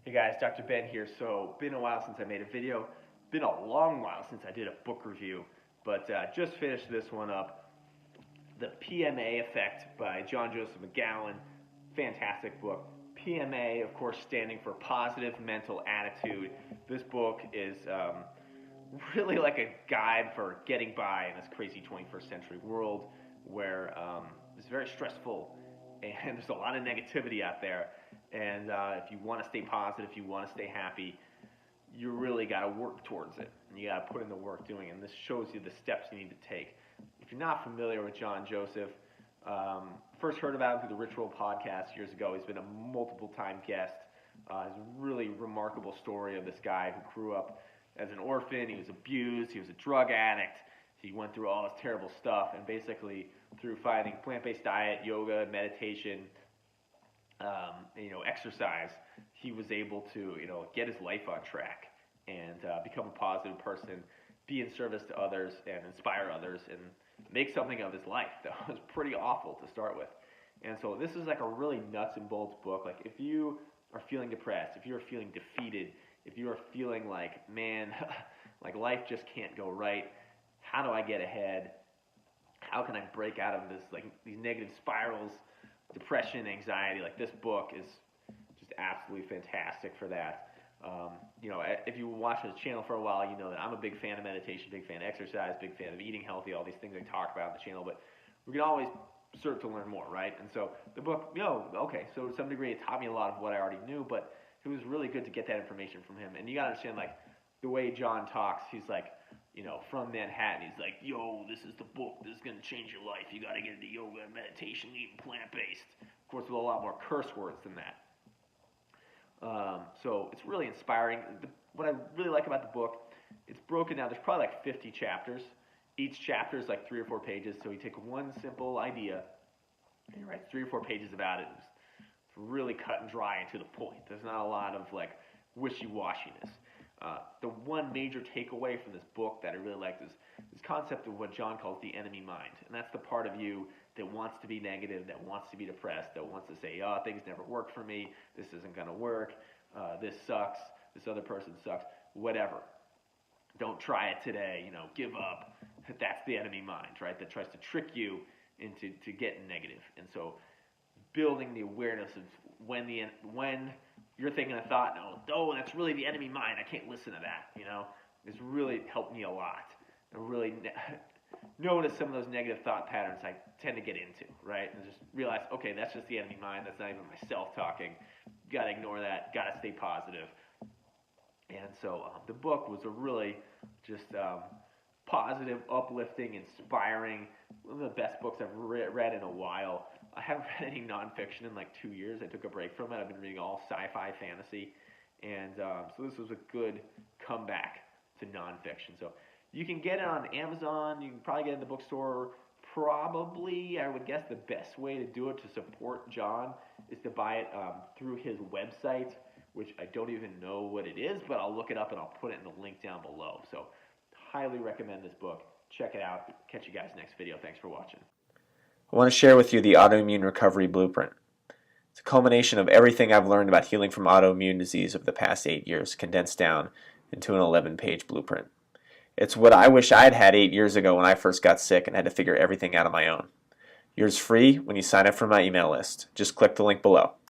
Hey guys, Dr. Ben here. So, been a while since I made a video. Been a long while since I did a book review, but just finished this one up. The PMA Effect by John Joseph McGowan. Fantastic book. PMA, of course, standing for Positive Mental Attitude. This book is really like a guide for getting by in this crazy 21st century world where it's very stressful and there's a lot of negativity out there. And if you want to stay positive, if you want to stay happy, you really got to work towards it. And you got to put in the work doing it. And this shows you the steps you need to take. If you're not familiar with John Joseph, first heard about him through the Ritual podcast years ago. He's been a multiple-time guest. It's a really remarkable story of this guy who grew up as an orphan. He was abused. He was a drug addict. He went through all this terrible stuff. And basically, through finding plant-based diet, yoga, meditation, exercise, he was able to, get his life on track and become a positive person, be in service to others, and inspire others, and make something of his life that was pretty awful to start with. And so this is like a really nuts and bolts book. Like if you are feeling depressed, if you're feeling defeated, if you are feeling like, man, like life just can't go right, how do I get ahead? How can I break out of this, like these negative spirals, depression, anxiety? Like this book is just absolutely fantastic for that. If you watch this channel for a while, you know that I'm a big fan of meditation, big fan of exercise, big fan of eating healthy, all these things I talk about on the channel, but we can always search to learn more, right? And so the book, so to some degree it taught me a lot of what I already knew, but it was really good to get that information from him. And you gotta understand, like, the way John talks, he's like, from Manhattan, he's like, yo, this is the book, this is gonna change your life, you gotta get into yoga and meditation, eating plant-based. Of course, with a lot more curse words than that. So it's really inspiring. What I really like about the book, it's broken down. There's probably like 50 chapters. Each chapter is like 3 or 4 pages. So you take one simple idea and you write 3 or 4 pages about it. It's really cut and dry and to the point. There's not a lot of like wishy-washiness. The one major takeaway from this book that I really liked is this concept of what John calls the enemy mind. And that's the part of you that wants to be negative, that wants to be depressed, that wants to say, oh, things never work for me, this isn't going to work, this sucks, this other person sucks, whatever. Don't try it today, give up. That's the enemy mind, right, that tries to trick you into getting negative. And so building the awareness of when you're thinking a thought, no, that's really the enemy mind, I can't listen to that, it's really helped me a lot. And really notice some of those negative thought patterns I tend to get into, right? And just realize, okay, that's just the enemy mind. That's not even myself talking. Got to ignore that. Got to stay positive. And so the book was a really just positive, uplifting, inspiring, one of the best books I've read in a while. I haven't read any nonfiction in like 2 years. I took a break from it. I've been reading all sci-fi, fantasy. And so this was a good comeback to nonfiction. So you can get it on Amazon. You can probably get it in the bookstore. Probably, I would guess the best way to do it to support John is to buy it through his website, which I don't even know what it is, but I'll look it up and I'll put it in the link down below. So highly recommend this book. Check it out. Catch you guys next video. Thanks for watching. I want to share with you the Autoimmune Recovery Blueprint. It's a culmination of everything I've learned about healing from autoimmune disease over the past 8 years, condensed down into an 11-page blueprint. It's what I wish I'd had 8 years ago when I first got sick and had to figure everything out on my own. Yours free when you sign up for my email list. Just click the link below.